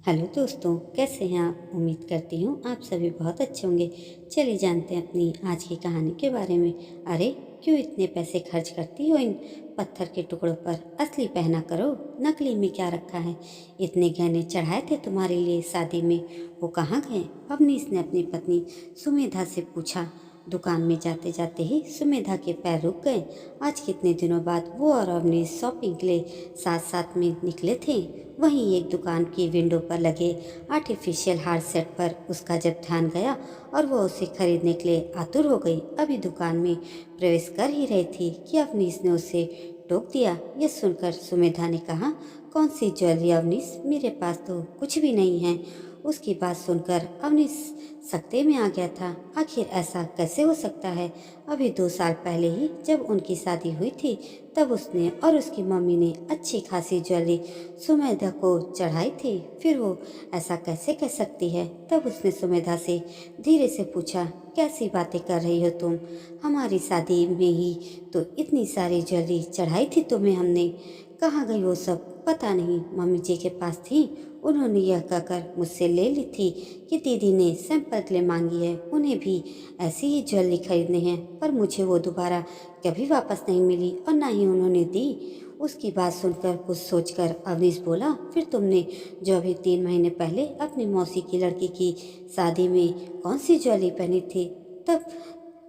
Hello दोस्तों, कैसे हैं आप। उम्मीद करती हूँ आप सभी बहुत अच्छे होंगे। चलिए जानते हैं अपनी आज की कहानी के बारे में। अरे, क्यों इतने पैसे खर्च करती हो इन पत्थर के टुकड़ों पर। असली पहना करो, नकली में क्या रखा है। इतने गहने चढ़ाए थे तुम्हारे लिए शादी में, वो कहाँ गए। अवनीश ने अपनी पत्नी सुमेधा से पूछा। दुकान में जाते जाते ही सुमेधा के पैर रुक गए। आज कितने दिनों बाद वो और अवनीश शॉपिंग के लिए साथ साथ में निकले थे। वहीं एक दुकान की विंडो पर लगे आर्टिफिशियल हार्ट सेट पर उसका जब ध्यान गया और वो उसे खरीदने के लिए आतुर हो गई। अभी दुकान में प्रवेश कर ही रही थी कि अवनीश ने उसे टोक दिया। यह सुनकर सुमेधा ने कहा, कौन सी ज्वेलरी अवनीश, मेरे पास तो कुछ भी नहीं है। उसकी बात सुनकर अवनीश सकते में आ गया था। आखिर ऐसा कैसे हो सकता है। अभी 2 साल पहले ही जब उनकी शादी हुई थी तब उसने और उसकी मम्मी ने अच्छी खासी ज्वेलरी सुमेधा को चढ़ाई थी। फिर वो ऐसा कैसे कह सकती है। तब उसने सुमेधा से धीरे से पूछा, कैसी बातें कर रही हो तुम। हमारी शादी में ही तो इतनी सारी ज्वेलरी चढ़ाई थी तुम्हें हमने। कहाँ गई वो सब। पता नहीं, मम्मी जी के पास थी, उन्होंने यह कहकर मुझसे ले ली थी कि दीदी ने सैंपल के लिए मांगी है, उन्हें भी ऐसी ही ज्वेलरी खरीदने हैं। पर मुझे वो दोबारा कभी वापस नहीं मिली और ना ही उन्होंने दी। उसकी बात सुनकर कुछ सोचकर अवनीश बोला, फिर तुमने जो अभी 3 महीने पहले अपनी मौसी की लड़की की शादी में कौन सी ज्वेलरी पहनी थी, तब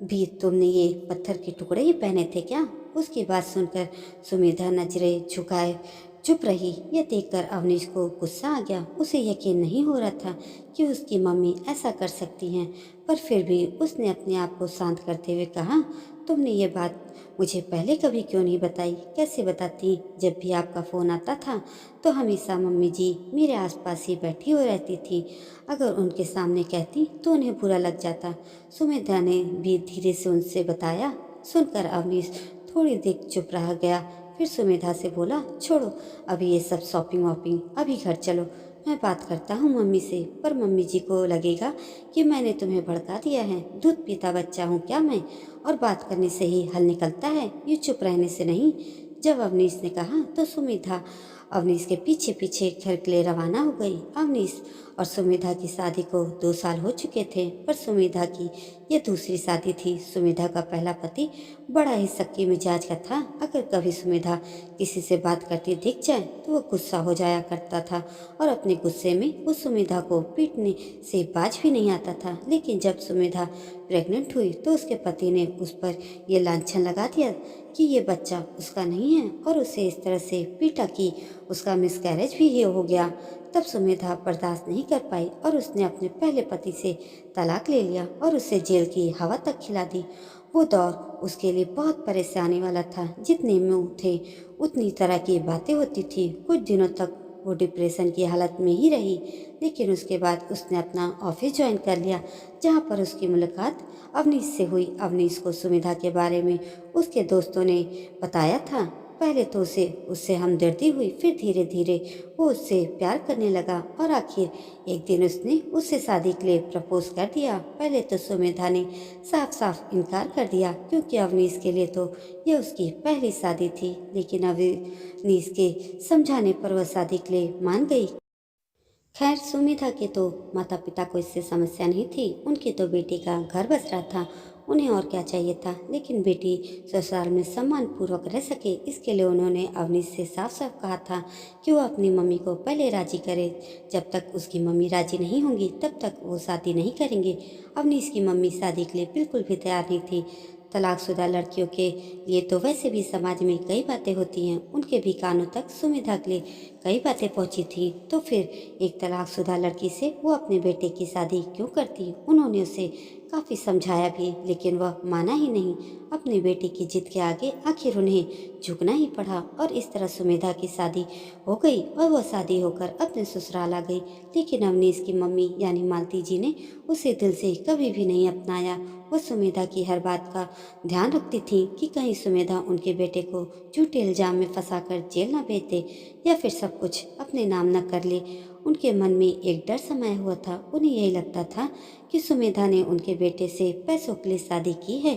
भी तुमने ये पत्थर के टुकड़े ही पहने थे क्या। उसकी बात सुनकर सुमेधा नजरें झुकाए चुप रही। यह देखकर अवनीश को गुस्सा आ गया। उसे यकीन नहीं हो रहा था कि उसकी मम्मी ऐसा कर सकती हैं, पर फिर भी उसने अपने आप को शांत करते हुए कहा, तुमने ये बात मुझे पहले कभी क्यों नहीं बताई। कैसे बताती। जब भी आपका फ़ोन आता था तो हमेशा मम्मी जी मेरे आसपास ही बैठी हो रहती थी। अगर उनके सामने कहती तो उन्हें बुरा लग जाता। सुमेधा ने भी धीरे से उनसे बताया। सुनकर अवनीश थोड़ी देर चुप रह गया। फिर सुमेधा से बोला, छोड़ो अभी ये सब शॉपिंग वॉपिंग, अभी घर चलो, मैं बात करता हूँ मम्मी से। पर मम्मी जी को लगेगा कि मैंने तुम्हें भड़का दिया है। दूध पीता बच्चा हूँ क्या मैं, और बात करने से ही हल निकलता है, ये चुप रहने से नहीं। जब अवनीश ने कहा तो सुमेधा अवनीश के पीछे पीछे घर के लिए रवाना हो गई। अवनीश और सुमेधा की शादी को 2 साल हो चुके थे, पर सुमेधा की यह दूसरी शादी थी। सुमेधा का पहला पति बड़ा ही शक्की मिजाज का था। अगर कभी सुमेधा किसी से बात करती दिख जाए तो वो गुस्सा हो जाया करता था और अपने गुस्से में वो सुमेधा को पीटने से बाज भी नहीं आता था। लेकिन जब सुमेधा प्रेग्नेंट हुई तो उसके पति ने उस पर यह लांछन लगा दिया कि ये बच्चा उसका नहीं है और उसे इस तरह से पीटा कि उसका मिसकैरेज भी ये हो गया। तब सुमेधा बर्दाश्त नहीं कर पाई और उसने अपने पहले पति से तलाक ले लिया और उसे जेल की हवा तक खिला दी। वो दौर उसके लिए बहुत परेशानी वाला था। जितने मुंह थे उतनी तरह की बातें होती थी। कुछ दिनों तक वो डिप्रेशन की हालत में ही रही, लेकिन उसके बाद उसने अपना ऑफिस ज्वाइन कर लिया, जहाँ पर उसकी मुलाकात अवनीश से हुई। अवनीश को सुमेधा के बारे में उसके दोस्तों ने बताया था। पहले तो उसे उससे हमदर्दी हुई, फिर धीरे धीरे वो उससे प्यार करने लगा और आखिर एक दिन उसने उससे शादी के लिए प्रपोज कर दिया। पहले तो सुमेधा ने साफ साफ इनकार कर दिया, क्योंकि अवनीश के लिए तो यह उसकी पहली शादी थी। लेकिन अवनीश के समझाने पर वह शादी के लिए मान गई। खैर, सुमिता के तो माता पिता को इससे समस्या नहीं थी। उनकी तो बेटी का घर बस रहा था, उन्हें और क्या चाहिए था। लेकिन बेटी ससुराल में सम्मान पूर्वक रह सके, इसके लिए उन्होंने अवनीश से साफ साफ कहा था कि वो अपनी मम्मी को पहले राजी करे। जब तक उसकी मम्मी राजी नहीं होंगी तब तक वो शादी नहीं करेंगे। अवनीश की मम्मी शादी के लिए बिल्कुल भी तैयार नहीं थी। तलाकशुदा लड़कियों के लिए तो वैसे भी समाज में कई बातें होती हैं, उनके भी कानों तक सुमिता के लिए कई बातें पहुंची थी। तो फिर एक तलाकशुदा लड़की से वो अपने बेटे की शादी क्यों करती। उन्होंने उसे काफ़ी समझाया भी, लेकिन वह माना ही नहीं। अपनी बेटी की जिद के आगे आखिर उन्हें झुकना ही पड़ा और इस तरह सुमेधा की शादी हो गई और वह शादी होकर अपने ससुराल आ गई। लेकिन अवनीश की मम्मी यानी मालती जी ने उसे दिल से कभी भी नहीं अपनाया। वह सुमेधा की हर बात का ध्यान रखती थी कि कहीं सुमेधा उनके बेटे को झूठे इल्जाम में फंसाकर जेल न भेज दे या फिर सब कुछ अपने नाम न कर ले। उनके मन में एक डर समाया हुआ था। उन्हें यही लगता था कि सुमेधा ने उनके बेटे से पैसों के लिए शादी की है।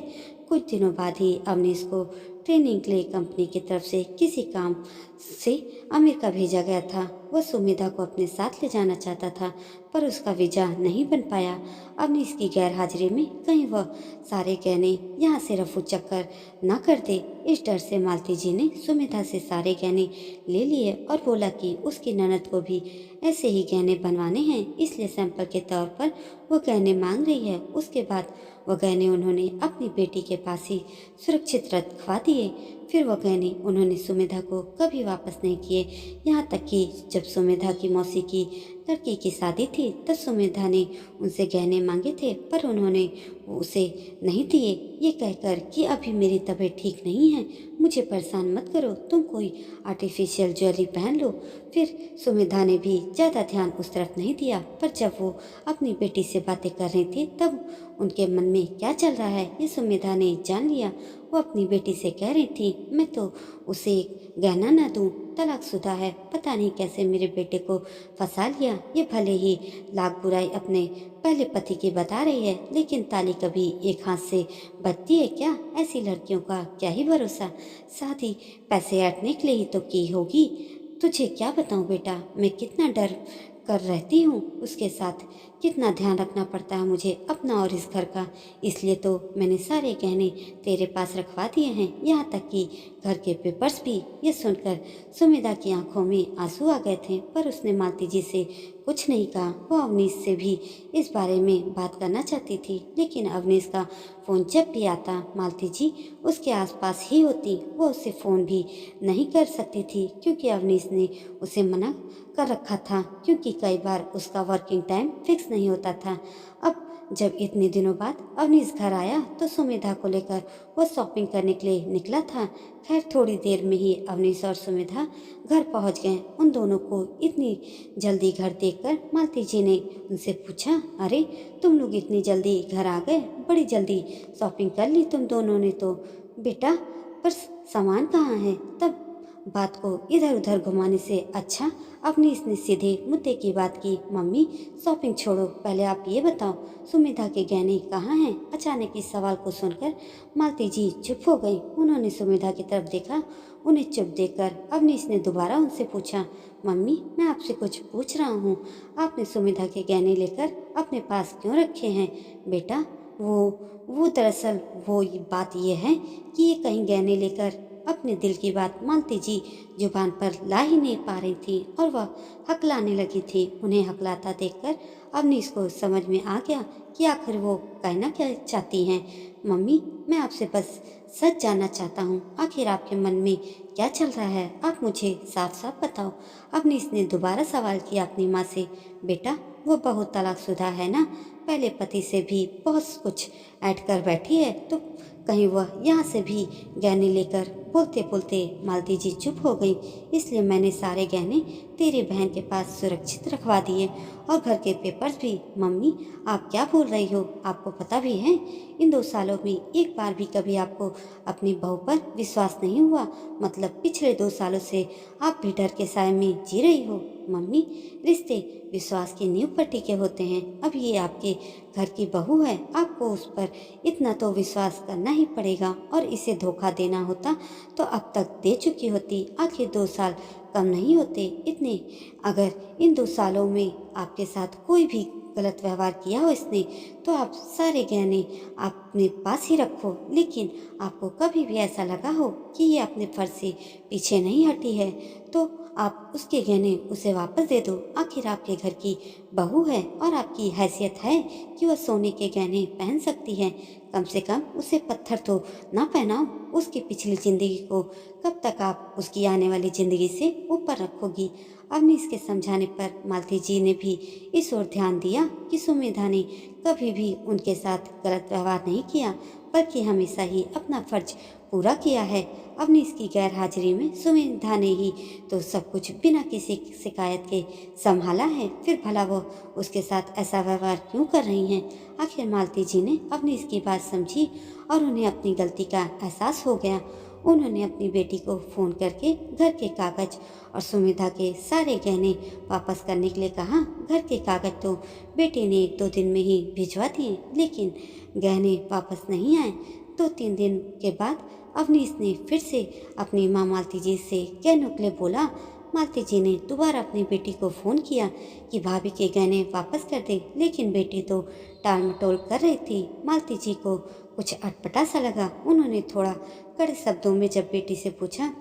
कुछ दिनों बाद ही अवनीश को ट्रेनिंग के लिए कंपनी की तरफ से किसी काम से अमेरिका भेजा गया था। वह सुमेधा को अपने साथ ले जाना चाहता था, पर उसका वीजा नहीं बन पाया। अपनी इसकी गैर हाजिरी में कहीं वह सारे गहने यहाँ से रफू चक्कर न कर दे। इस डर से मालती जी ने सुमेधा से सारे गहने ले लिए और बोला कि उसकी ननद को भी ऐसे ही गहने बनवाने हैं, इसलिए सैंपल के तौर पर वो गहने मांग रही है। उसके बाद वह गहने उन्होंने अपनी बेटी के पास ही सुरक्षित रखवा दिए। फिर वह गहने उन्होंने सुमेधा को कभी वापस नहीं किए। यहाँ तक कि जब सुमेधा की मौसी की लड़की की शादी थी तब सुमेधा ने उनसे गहने मांगे थे, पर उन्होंने उसे नहीं दिए, ये कहकर कि अभी मेरी तबीयत ठीक नहीं है, मुझे परेशान मत करो, तुम कोई आर्टिफिशियल ज्वेलरी पहन लो। फिर सुमेधा ने भी ज़्यादा ध्यान उस तरफ नहीं दिया, पर जब वो अपनी बेटी से बातें कर रही थी तब उनके मन में क्या चल रहा है ये सुमेधा ने जान लिया। वो अपनी बेटी से कह रही थी, मैं तो उसे एक गहना न दूं, तलाकशुदा है, पता नहीं कैसे मेरे बेटे को फंसा लिया। ये भले ही लाख बुराई अपने पहले पति की बता रही है, लेकिन ताली कभी एक हाथ से बचती है क्या? ऐसी लड़कियों का क्या ही भरोसा, शादी पैसे ऐंठने के लिए ही तो की होगी। तुझे क्या बताऊं बेटा, मैं कितना डर कर रहती हूँ उसके साथ, कितना ध्यान रखना पड़ता है मुझे अपना और इस घर का, इसलिए तो मैंने सारे गहने तेरे पास रखवा दिए हैं, यहाँ तक कि घर के पेपर्स भी। ये सुनकर सुमेधा की आंखों में आंसू आ गए थे, पर उसने मालती जी से कुछ नहीं कहा। वो अवनीश से भी इस बारे में बात करना चाहती थी, लेकिन अवनीश का फ़ोन जब भी आता मालती जी उसके आसपास ही होती। वो उसे फ़ोन भी नहीं कर सकती थी क्योंकि अवनीश ने उसे मना कर रखा था, क्योंकि कई बार उसका वर्किंग टाइम फिक्स नहीं होता था। अब जब इतने दिनों बाद अवनीश घर आया तो सुमेधा को लेकर वो शॉपिंग करने के लिए निकला था। खैर थोड़ी देर में ही अवनीश और सुमेधा घर पहुंच गए। उन दोनों को इतनी जल्दी घर देखकर मालती जी ने उनसे पूछा, अरे तुम लोग इतनी जल्दी घर आ गए, बड़ी जल्दी शॉपिंग कर ली तुम दोनों ने तो। बेटा पर सामान कहाँ है? तब बात को इधर उधर घुमाने से अच्छा अपनी इसने सीधे मुद्दे की बात की। मम्मी शॉपिंग छोड़ो, पहले आप ये बताओ सुमेधा के गहने कहाँ हैं? अचानक इस सवाल को सुनकर मालती जी चुप हो गई। उन्होंने सुमेधा की तरफ देखा। उन्हें चुप देखकर अवनीश ने दोबारा उनसे पूछा, मम्मी मैं आपसे कुछ पूछ रहा हूँ, आपने सुमेधा के गहने लेकर अपने पास क्यों रखे हैं? बेटा वो दरअसल वो बात ये है कि ये कहीं गहने लेकर अपने दिल की बात मालती जी जुबान पर ला ही नहीं पा रही थी और वह हकलाने लगी थी। उन्हें हकलाता देखकर अवनीश को समझ में आ गया कि आखिर वो कहना क्या चाहती हैं। मम्मी मैं आपसे बस सच जानना चाहता हूँ, आखिर आपके मन में क्या चल रहा है, आप मुझे साफ साफ बताओ। अवनीश ने दोबारा सवाल किया अपनी माँ से। बेटा वो बहुत तलाकशुदा है ना, पहले पति से भी बहुत कुछ ऐड कर बैठी है, तो कहीं वह यहाँ से भी गहने लेकर। बोलते बोलते मालती जी चुप हो गई। इसलिए मैंने सारे गहने तेरी बहन के पास सुरक्षित रखवा दिए और घर के पेपर्स भी। मम्मी आप क्या बोल रही हो, आपको पता भी है इन 2 सालों में एक बार भी कभी आपको अपनी बहू पर विश्वास नहीं हुआ, मतलब पिछले 2 सालों से आप भी डर के साए में जी रही हो। मम्मी रिश्ते विश्वास की नींव पर टिके होते हैं, अब ये आपके घर की बहू है, आपको उस पर इतना तो विश्वास करना ही पड़ेगा, और इसे धोखा देना होता तो अब तक दे चुकी होती। आखिर 2 साल कम नहीं होते इतने। अगर इन 2 सालों में आपके साथ कोई भी गलत व्यवहार किया हो इसने, तो आप सारे गहने अपने पास ही रखो, लेकिन आपको कभी भी ऐसा लगा हो कि ये अपने फर्ज से पीछे नहीं हटी है तो आप उसके गहने उसे वापस दे दो। आखिर आपके घर की बहू है और आपकी हैसियत है कि वह सोने के गहने पहन सकती है, कम से कम उसे पत्थर तो ना पहनाओ। उसकी पिछली जिंदगी को कब तक आप उसकी आने वाली जिंदगी से ऊपर रखोगी? अवनीश के समझाने पर मालती जी ने भी इस ओर ध्यान दिया कि सुमेधा ने कभी भी उनके साथ गलत व्यवहार नहीं किया, बल्कि हमेशा ही अपना फर्ज पूरा किया है। अवनीश की गैर हाजिरी में सुमेधा ने ही तो सब कुछ बिना किसी शिकायत के संभाला है, फिर भला वो उसके साथ ऐसा व्यवहार क्यों कर रही हैं? आखिर मालती जी ने अवनीश की बात समझी और उन्हें अपनी गलती का एहसास हो गया। उन्होंने अपनी बेटी को फ़ोन करके घर के कागज और सुमेधा के सारे गहने वापस करने के लिए कहा। घर के कागज तो बेटी ने 1-2 दिन में ही भिजवा दिए, लेकिन गहने वापस नहीं आए। 2-3 दिन के बाद अवनीश ने फिर से अपनी माँ मालती जी से कहने के लिए बोला। मालती जी ने दोबारा अपनी बेटी को फ़ोन किया कि भाभी के गहने वापस कर दे, लेकिन बेटी तो टाल मटोल कर रही थी। मालती जी को कुछ अटपटा सा लगा। उन्होंने थोड़ा कड़े शब्दों में जब बेटी से पूछा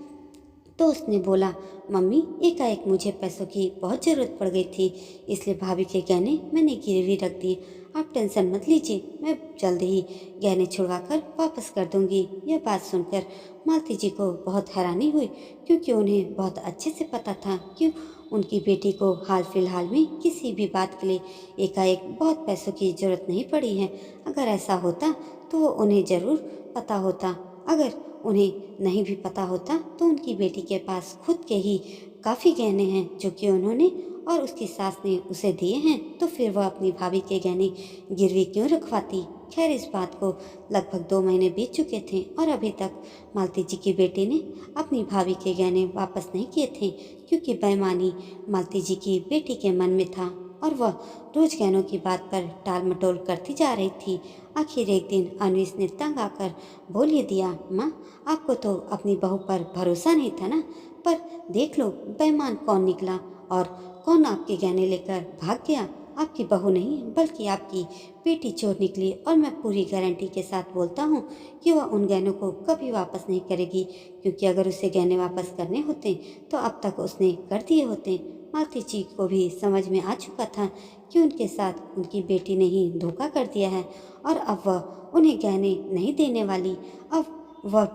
तो उसने बोला, मम्मी एकाएक मुझे पैसों की बहुत ज़रूरत पड़ गई थी, इसलिए भाभी के गहने मैंने गिरवी रख दिए। आप टेंशन मत लीजिए, मैं जल्द ही गहने छुड़वा कर वापस कर दूंगी। यह बात सुनकर मालती जी को बहुत हैरानी हुई, क्योंकि उन्हें बहुत अच्छे से पता था कि उनकी बेटी को हाल फिलहाल में किसी भी बात के लिए एकाएक बहुत पैसों की ज़रूरत नहीं पड़ी है। अगर ऐसा होता तो वो उन्हें ज़रूर पता होता। अगर उन्हें नहीं भी पता होता तो उनकी बेटी के पास खुद के ही काफ़ी गहने हैं जो कि उन्होंने और उसकी सास ने उसे दिए हैं, तो फिर वह अपनी भाभी के गहने गिरवी क्यों रखवाती। खैर, इस बात को लगभग 2 महीने बीत चुके थे और अभी तक मालती जी की बेटी ने अपनी भाभी के गहने वापस नहीं किए थे, क्योंकि बेईमानी मालती जी की बेटी के मन में था और वह रोज गहनों की बात पर टाल मटोल करती जा रही थी। आखिर एक दिन अनवीस ने तंग आकर बोल ही दिया, माँ आपको तो अपनी बहू पर भरोसा नहीं था ना, पर देख लो बेईमान कौन निकला और कौन आपके गहने लेकर भाग गया। आपकी बहू नहीं बल्कि आपकी बेटी चोर निकली और मैं पूरी गारंटी के साथ बोलता हूँ कि वह उन गहनों को कभी वापस नहीं करेगी, क्योंकि अगर उसे गहने वापस करने होते तो अब तक उसने कर दिए होते। मालती जी को भी समझ में आ चुका था कि उनके साथ उनकी बेटी ने ही धोखा कर दिया है और अब वह उन्हें गहने नहीं देने वाली। अब वह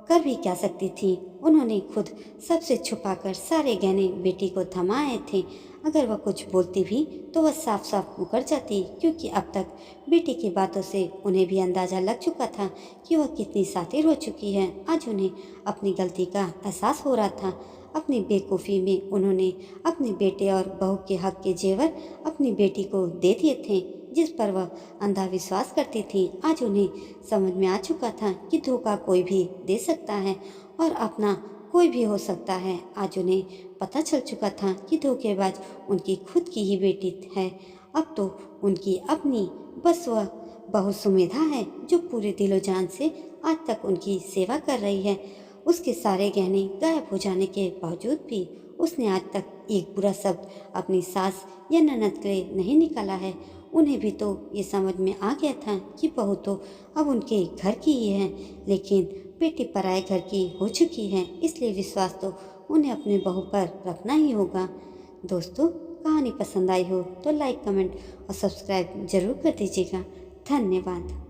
कर भी क्या सकती थी। उन्होंने खुद सबसे छुपाकर सारे गहने बेटी को थमाए थे। अगर वह कुछ बोलती भी तो वह साफ साफ मुकर जाती, क्योंकि अब तक बेटी की बातों से उन्हें भी अंदाजा लग चुका था कि वह कितनी शातिर हो चुकी है। आज उन्हें अपनी गलती का एहसास हो रहा था। अपनी बेवकूफ़ी में उन्होंने अपने बेटे और बहू के हक के जेवर अपनी बेटी को दे दिए थे, जिस पर वह अंधा विश्वास करती थी। आज उन्हें समझ में आ चुका था कि धोखा कोई भी दे सकता है और अपना कोई भी हो सकता है। आज उन्हें पता चल चुका था कि धोखेबाज उनकी खुद की ही बेटी है। अब तो उनकी अपनी बस वह बहू सुमेधा है, जो पूरे दिलो जान से आज तक उनकी सेवा कर रही है। उसके सारे गहने गायब हो जाने के बावजूद भी उसने आज तक एक बुरा शब्द अपनी सास या ननद के लिए नहीं निकाला है। उन्हें भी तो ये समझ में आ गया था कि बहू तो अब उनके घर की ही है, लेकिन बेटी पराए घर की हो चुकी है, इसलिए विश्वास तो उन्हें अपने बहू पर रखना ही होगा। दोस्तों, कहानी पसंद आई हो तो लाइक, कमेंट और सब्सक्राइब जरूर कर दीजिएगा। धन्यवाद।